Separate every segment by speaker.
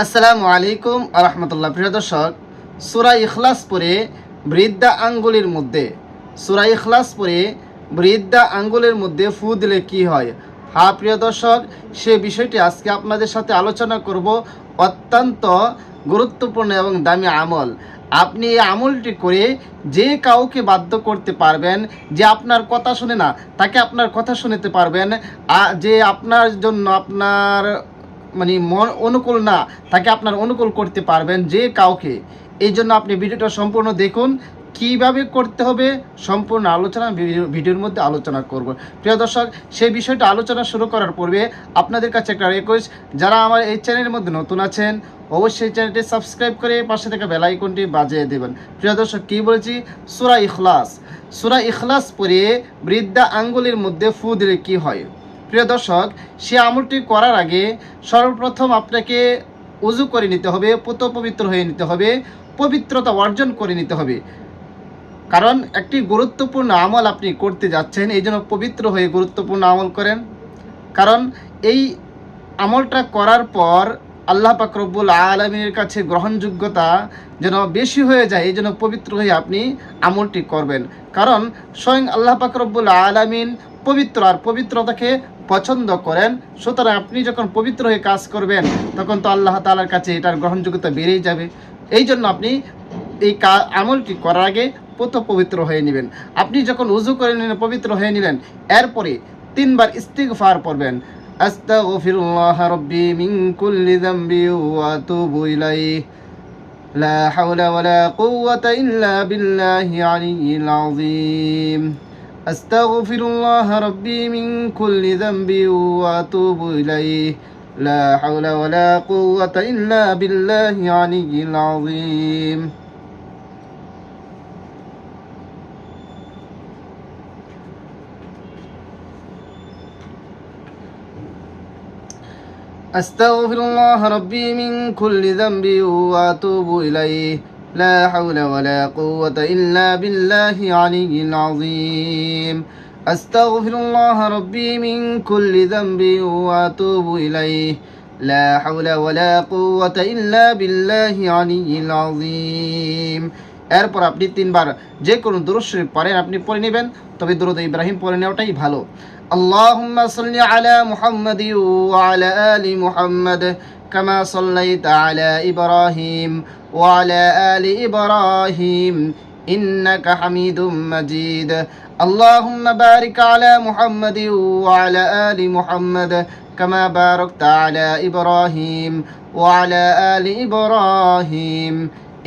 Speaker 1: আসসালামু আলাইকুম ওয়া রাহমাতুল্লাহ। প্রিয় দর্শক, সূরা ইখলাস পড়ে বৃদ্ধা আঙ্গুলের মধ্যে বৃদ্ধা আঙ্গুলের মধ্যে ফু দিলে কি হয়? হ্যাঁ প্রিয় দর্শক, সে বিষয়টি আজকে আপনাদের সাথে আলোচনা করব। অত্যন্ত গুরুত্বপূর্ণ এবং দামি আমল। আপনি এই আমলটি করে যে কাউকে বাধ্য করতে পারবেন, যে আপনার কথা শুনে না তাকে আপনার কথা শুনতে পারবেন, যে আপনার জন্য আপনার মন অনুকূল না তাকে আপনার অনুকূল করতে পারবেন যে কাউকে। এই জন্য আপনি ভিডিওটা সম্পূর্ণ দেখুন। কিভাবে করতে হবে সম্পূর্ণ আলোচনা ভিডিওর মধ্যে আলোচনা করব। প্রিয় দর্শক, সেই বিষয়টা আলোচনা শুরু করার পূর্বে আপনাদের কাছে একটা রিকোয়েস্ট, যারা আমার এই চ্যানেলের মধ্যে নতুন আছেন অবশ্যই চ্যানেলটি সাবস্ক্রাইব করে পাশে থাকা বেল আইকনটি বাজিয়ে দেবেন। প্রিয় দর্শক, কী বলেছি? সূরা ইখলাস পড়ে বৃদ্ধা আঙ্গুলের মধ্যে ফু দিলে কী হয়? প্রিয় দর্শক, সে আমলটি করার আগে সর্বপ্রথম আপনাকে উজু করে নিতে হবে, পবিত্র হয়ে নিতে হবে, পবিত্রতা অর্জন করে নিতে হবে। কারণ একটি গুরুত্বপূর্ণ আমল আপনি করতে যাচ্ছেন, এই জন্য পবিত্র হয়ে গুরুত্বপূর্ণ আমল করেন। কারণ এই আমলটা করার পর আল্লাহ পাক রব্বুল আলামিনের কাছে গ্রহণযোগ্যতা যেন বেশি হয়ে যায়, এই জন্য পবিত্র হয়ে আপনি আমলটি করবেন। কারণ স্বয়ং আল্লাহ পাক রব্বুল আলামিন পবিত্র, আর পবিত্রতাকে পছন্দ করেন। সুতরাং আপনি যখন পবিত্র হয়ে কাজ করবেন তখন তো আল্লাহ তাআলার কাছে এটার গ্রহণযোগ্যতা বেড়েই যাবে। এই জন্য আপনি এই আমলটি করার আগে পবিত্র হয়ে নেবেন। আপনি যখন উজু করে নিলেন, পবিত্র হয়ে নিলেন, এরপরে 3 বার ইস্তিগফার পড়বেন। আস্তাগফিরুল্লাহ রাব্বি মিন কুল্লি যামবি ওয়া আতুবু ইলাইহি লা হাওলা ওয়ালা কুওয়াতা ইল্লা বিল্লাহি আলিয়্যিল আযীম। আস্তাগফিরুল্লাহ রাব্বি মিন কুল্লি যামবি ওয়া আতুবু ইলাইহি লা হাওলা ওয়ালা কুওয়াতা ইল্লা বিল্লাহি আলিয়্যিল আযীম। أستغفر الله ربي من كل ذنب وأتوب إليه لا حول ولا قوة إلا بالله العلي العظيم. أستغفر الله ربي من كل ذنب وأتوب إليه لا حول ولا قوة إلا بالله العلي العظيم. এরপর আপনি 3 বার যে কোনো দুরূদ শরীফ পড়েন, আপনি পড়ে নেবেন, তবে দুরূদ ইব্রাহিম পড়ে নেওয়াটাই ভালো। اللهم صل على محمد وعلى آل محمد كما صليت على إبراهيم وعلى آل إبراهيم إنك حميد مجيد. اللهم بارك على محمد وعلى آل محمد كما باركت على إبراهيم وعلى آل إبراهيم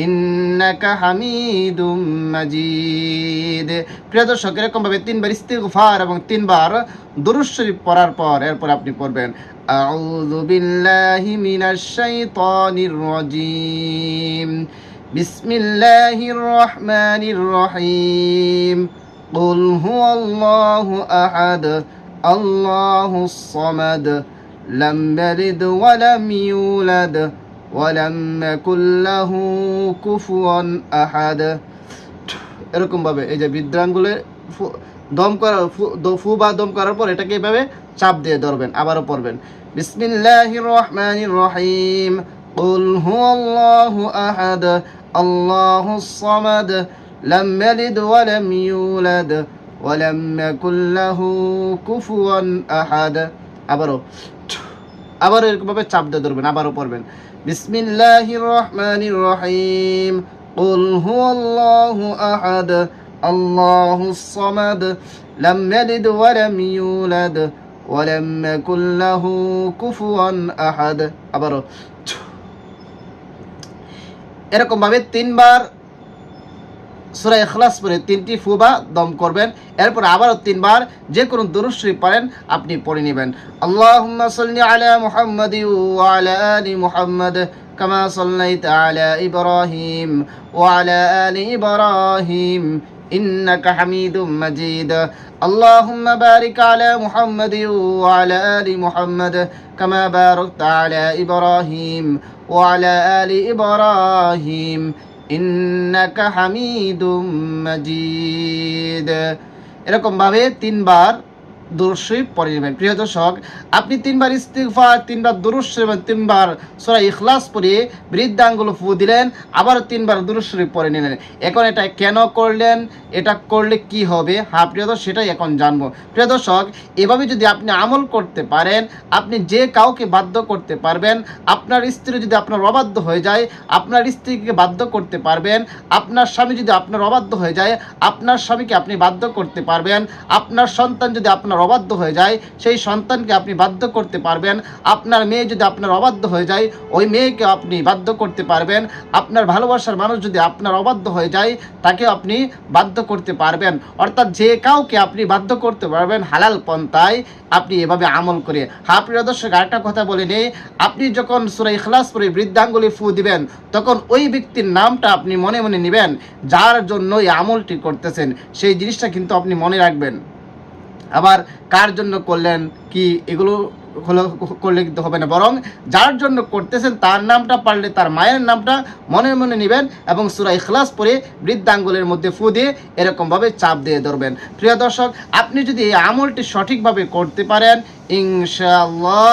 Speaker 1: ইন্নাকা হামিদুম মাজিদ। প্রিয় দর্শক, এরকম ভাবে 3 বার ইস্তিগফার এবং 3 বার দুরূদ শরীফ পড়ার পর এরপর আপনি পড়বেন আউযু বিল্লাহি মিনাশ শাইতানির রাজীম বিসমিল্লাহির রহমানির রহিম কুল হুয়াল্লাহু আহাদ আল্লাহুস সামাদ লাম ইয়ালিদ ওয়া লাম ইউলাদ ওয়ালাম ইয়াকুল লাহু কুফুয়ান আহাদ। এরকম ভাবে এই যে বৃদ্ধাঙ্গুলে দম করার ফু বা দম করার পর এটাকে এইভাবে চাপ দিয়ে ধরবেন। আবারও পড়বেন বিসমিল্লাহির রহমানির রহিম কুল হুয়াল্লাহু আহাদ আল্লাহুস সামাদ লাম ইয়ালিদ ওয়া লাম ইউলাদ ওয়ালাম ইয়াকুল লাহু কুফুয়ান আহাদ। আবারও এরকম ভাবে চাপ দিয়ে ধরবেন। আবারও পড়বেন বিসমিল্লাহির রহমানির রহিম কুল হুয়াল্লাহু আহাদ আল্লাহুস সামাদ লাম ইয়ালিদ ওয়া লাম ইউলাদ ওয়া লাম ইয়াকুল লাহু কুফুয়ান আহাদ। আবারও এরকম ভাবে 3 বার সূরা ইখলাস পড়ে 3টি ফু বা দম করবেন। এরপর আবারও 3 বার যে কোনো দুরূদ শরীফ পড়েন, আপনি পড়ে নেবেন। আল্লাহুম্মা সাল্লি আলা মুহাম্মাদি ওয়া আলা আলি মুহাম্মাদ কামা সাল্লাইতা আলা ইব্রাহিম ওয়া আলা আলি ইব্রাহিম ইন্নাকা হামিদুম মাজিদ। আল্লাহুম্মা বারিক আলা মুহাম্মাদি ওয়া আলা আলি মুহাম্মাদ কামা বারাকতা আলা ইব্রাহিম ওয়া আলা আলি ইব্রাহিম ইন্নাকা হামিদুম মাজিদ। এরকম ভাবে 3 বার দুরূদ শরীফ পড়ে নেবেন। প্রিয় দর্শক, আপনি 3বার ইস্তিগফার, 3বার দুরূদ শরীফ, 3বার সূরা ইখলাস পড়ে বৃদ্ধাঙ্গুল ফু দিলেন, আবার 3বার দুরূদ শরীফ পড়ে নিলেন। এখন এটা কেন করলেন, এটা করলে কি হবে? প্রিয় দর্শক, সেটাই এখন জানবো। প্রিয় দর্শক, এভাবে যদি আপনি আমল করতে পারেন, আপনি যে কাউকে বাধ্য করতে পারবেন। আপনার স্ত্রী যদি আপনার অবাধ্য হয়ে যায়, আপনার স্ত্রীকে বাধ্য করতে পারবেন। আপনার স্বামী যদি আপনার অবাধ্য হয়ে যায়, আপনার স্বামীকে আপনি বাধ্য করতে পারবেন। আপনার সন্তান যদি আপনার অবাধ্য হয়ে যায়, সেই সন্তানকে আপনি বাধ্য করতে পারবেন। আপনার মেয়ে যদি আপনার অবাধ্য হয়ে যায়, ওই মেয়েকে আপনি বাধ্য করতে পারবেন। আপনার ভালোবাসার মানুষ যদি আপনার অবাধ্য হয়ে যায়, তাকে আপনি বাধ্য করতে পারবেন। অর্থাৎ যে কাউকে আপনি বাধ্য করতে পারবেন হালাল পন্থায়, আপনি এভাবে আমল করে। প্রিয় দর্শক, আরেকটা কথা বলে নেই, আপনি যখন সূরা ইখলাস পড়ে বৃদ্ধাঙ্গুলি ফু দিবেন, তখন ওই ব্যক্তির নামটা আপনি মনে মনে নেবেন, যার জন্য এই আমলটি করতেছেন। সেই জিনিসটা কিন্তু আপনি মনে রাখবেন। আবার কার জন্য করলেন কি, এগুলো করলে কিন্তু হবে না, বরং যার জন্য করতেছেন তার নামটা পারলে তার মায়ের নামটা মনে মনে নেবেন এবং সূরা ইখলাস পড়ে বৃদ্ধাঙ্গুলের মধ্যে ফু দিয়ে এরকমভাবে চাপ দিয়ে ধরবেন। প্রিয় দর্শক, আপনি যদি এই আমলটি সঠিকভাবে করতে পারেন, ইনশাআল্লাহ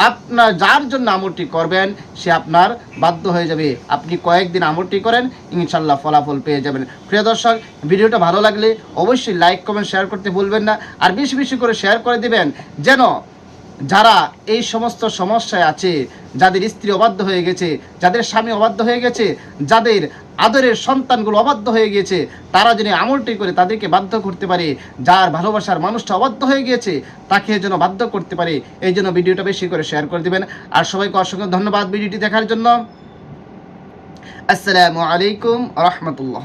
Speaker 1: আপনার যার জন্য আমলটি করবেন সে আপনার বাধ্য হয়ে যাবে। আপনি কয়েকদিন আমলটি করেন, ইনশাআল্লাহ ফলাফল পেয়ে যাবেন। প্রিয় দর্শক, ভিডিওটা ভালো লাগলে অবশ্যই লাইক কমেন্ট শেয়ার করতে ভুলবেন না, আর বেশি বেশি করে শেয়ার করে দিবেন, যেন যারা এই সমস্ত সমস্যায় আছে, যাদের স্ত্রী অবাধ্য হয়ে গেছে, যাদের স্বামী অবাধ্য হয়ে গেছে, যাদের আদরের সন্তানগুলো অবাধ্য হয়ে গিয়েছে, তারা যেন আমলটি করে তাদেরকে বাধ্য করতে পারে। যার ভালোবাসার মানুষটা অবাধ্য হয়ে গিয়েছে, তাকে যেন বাধ্য করতে পারে। এই জন্য ভিডিওটা বেশি করে শেয়ার করে দিবেন। আর সবাইকে অসংখ্য ধন্যবাদ ভিডিওটি দেখার জন্য। আসসালামু আলাইকুম রাহমাতুল্লাহ।